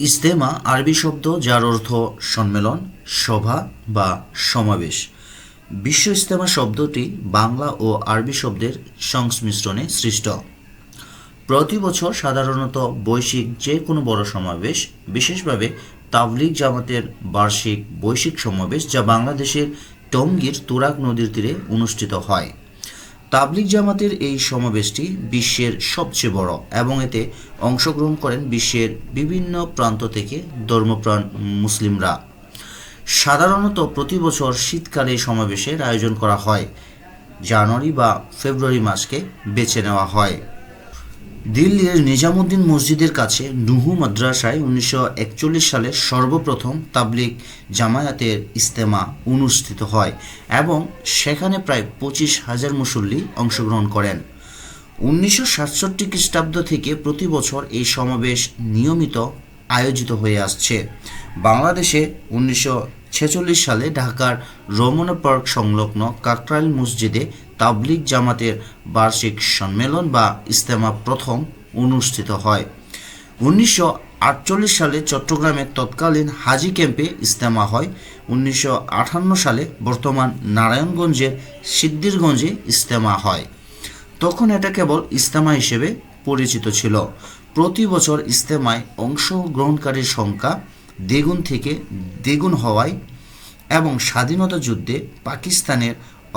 ইজতেমা আরবি শব্দ যার অর্থ সম্মেলন, সভা বা সমাবেশ। বিশ্ব ইজতেমা শব্দটি বাংলা ও আরবি শব্দের সংমিশ্রণে সৃষ্ট। প্রতি বছর সাধারণত বৈশ্বিক যে কোনো বড় সমাবেশ, বিশেষভাবে তাবলিগ জামাতের বার্ষিক বৈশ্বিক সমাবেশ, যা বাংলাদেশের টঙ্গীর তুরাগ নদীর তীরে অনুষ্ঠিত হয়। তাবলিগ জামাতের এই সমাবেশটি বিশ্বের সবচেয়ে বড় এবং এতে অংশগ্রহণ করেন বিশ্বের বিভিন্ন প্রান্ত থেকে ধর্মপ্রাণ মুসলিমরা। সাধারণত প্রতি বছর শীতকালে এই সমাবেশের আয়োজন করা হয়। জানুয়ারি বা ফেব্রুয়ারি মাসকে বেছে নেওয়া হয়। দিল্লির নিজামুদ্দিন মসজিদের কাছে নুহু মাদ্রাসায় 1941 সালে সর্বপ্রথম তাবলিগ জামায়াতের ইজতেমা অনুষ্ঠিত হয় এবং সেখানে প্রায় 25,000 মুসল্লি অংশগ্রহণ করেন। 1967 খ্রিস্টাব্দ থেকে প্রতি বছর এই সমাবেশ নিয়মিত আয়োজিত হয়ে আসছে। বাংলাদেশে 1946 সালে ঢাকার রমনা পার্ক সংলগ্ন কাকরাইল মসজিদে তাবলিগ জামাতের বার্ষিক সম্মেলন বা ইজতেমা প্রথম অনুষ্ঠিত হয়। 1948 সালে চট্টগ্রামের তৎকালীন হাজী ক্যাম্পে ইজতেমা হয়। 1958 সালে বর্তমান নারায়ণগঞ্জের সিদ্ধিরগঞ্জে ইজতেমা হয়। তখন এটা কেবল ইজতেমা হিসেবে পরিচিত ছিল। প্রতি বছর ইজতেমায় অংশগ্রহণকারীর সংখ্যা দ্বিগুণ থেকে দ্বিগুণ হওয়ায় এবং স্বাধীনতা যুদ্ধে পাকিস্তানের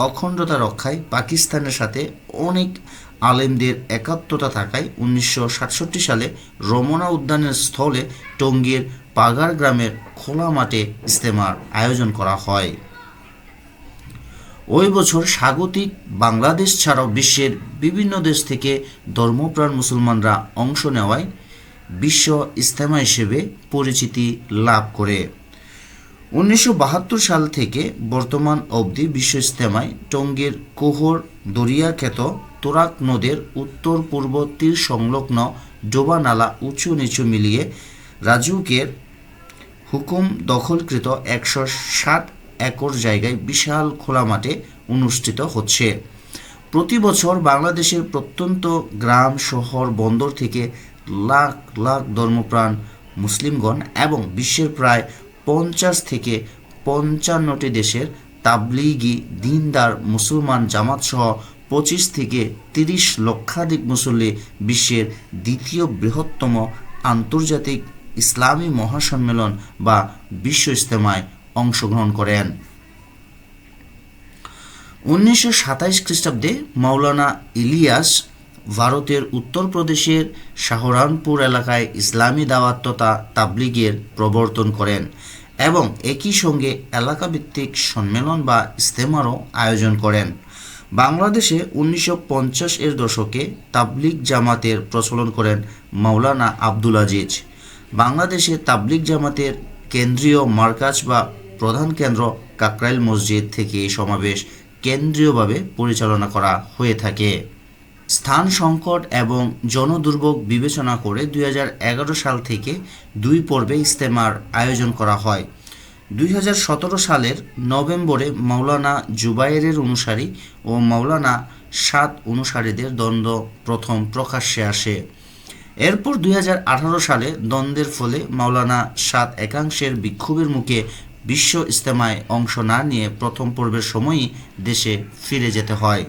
অখণ্ডতা রক্ষায় পাকিস্তানের সাথে অনেক আলেমদের একাত্মতা থাকায় 1967 সালে রমনা উদ্যানের স্থলে টঙ্গীর পাগার গ্রামের খোলা মাঠে ইজতেমার আয়োজন করা হয়। ওই বছর স্বাগতিক বাংলাদেশ ছাড়াও বিশ্বের বিভিন্ন দেশ থেকে ধর্মপ্রাণ মুসলমানরা অংশ নেওয়ায় বিশ্ব ইজতেমা হিসেবে পরিচিতি লাভ করে। 1972 সাল থেকে বর্তমান অবধি বিশ্ব ইজতেমায় টঙ্গীর কোহর দরিয়াখ্যাত তুরাগ নদের উত্তর পূর্ব তীর সংলগ্ন ডোবা নালা উঁচু নিচু মিলিয়ে রাজউকের হুকুম দখলকৃত 160 একর জায়গায় বিশাল খোলা মাঠে অনুষ্ঠিত হচ্ছে। প্রতি বছর বাংলাদেশের প্রত্যন্ত গ্রাম শহর বন্দর থেকে লাখ লাখ ধর্মপ্রাণ মুসলিমগণ এবং বিশ্বের প্রায় 50 থেকে 55টি দেশের তাবলিগি দিনদার মুসলমান জামাতসহ 25 থেকে 30 লক্ষাধিক মুসল্লি বিশ্বের দ্বিতীয় বৃহত্তম আন্তর্জাতিক ইসলামী মহাসম্মেলন বা বিশ্ব ইজতেমায় অংশগ্রহণ করেন। 1927 খ্রিস্টাব্দে মাওলানা ইলিয়াস ভারতের উত্তরপ্রদেশের শাহরানপুর এলাকায় ইসলামী দাওয়াত তথা তাবলিগের প্রবর্তন করেন এবং একই সঙ্গে এলাকাভিত্তিক সম্মেলন বা ইজতেমারও আয়োজন করেন। বাংলাদেশে 1950 এর দশকে তাবলিগ জামাতের প্রচলন করেন মাওলানা আব্দুল আজিজ। বাংলাদেশে তাবলিগ জামাতের কেন্দ্রীয় মার্কাজ বা প্রধান কেন্দ্র কাকরাইল মসজিদ থেকে এই সমাবেশ কেন্দ্রীয়ভাবে পরিচালনা করা হয়ে থাকে। স্থান সংকট এবং জনদুর্ভোগ বিবেচনা করে 2011 সাল থেকে 2 পর্বে ইজতেমার আয়োজন করা হয়। 2017 সালের নভেম্বরে মাওলানা জুবায়েরের অনুসারী ও মাওলানা সাদ অনুসারীদের দ্বন্দ্ব প্রথম প্রকাশ্যে আসে। এরপর 2018 সালে দ্বন্দ্বের ফলে মাওলানা সাদ একাংশের বিক্ষোভের মুখে বিশ্ব ইজতেমায় অংশ না নিয়ে প্রথম পর্বের সময়ই দেশে ফিরে যেতে হয়।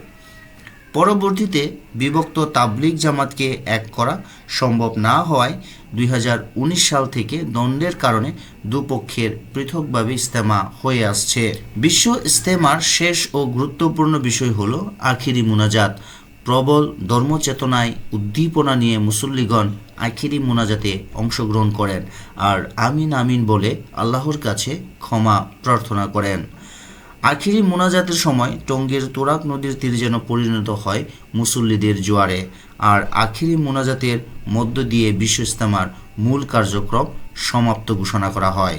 পরবর্তীতে বিভক্ত তাবলিগ জামাতকে এক করা সম্ভব না হওয়ায় 2019 সাল থেকে দ্বন্দ্বের কারণে দুপক্ষের পৃথকভাবে ইজতেমা হয়ে আসছে। বিশ্ব ইজতেমার শেষ ও গুরুত্বপূর্ণ বিষয় হল আখিরি মুনাজাত। প্রবল ধর্মচেতনায় উদ্দীপনা নিয়ে মুসল্লিগণ আখিরি মুনাজাতে অংশগ্রহণ করেন আর আমিন আমিন বলে আল্লাহর কাছে ক্ষমা প্রার্থনা করেন। আখিরি মুনাজাতের সময় টঙ্গীর তুরাগ নদীর তীর যেন পরিণত হয় মুসল্লিদের জোয়ারে। আর আখিরি মুনাজাতের মধ্য দিয়ে বিশ্ব ইজতেমার মূল কার্যক্রম সমাপ্ত ঘোষণা করা হয়।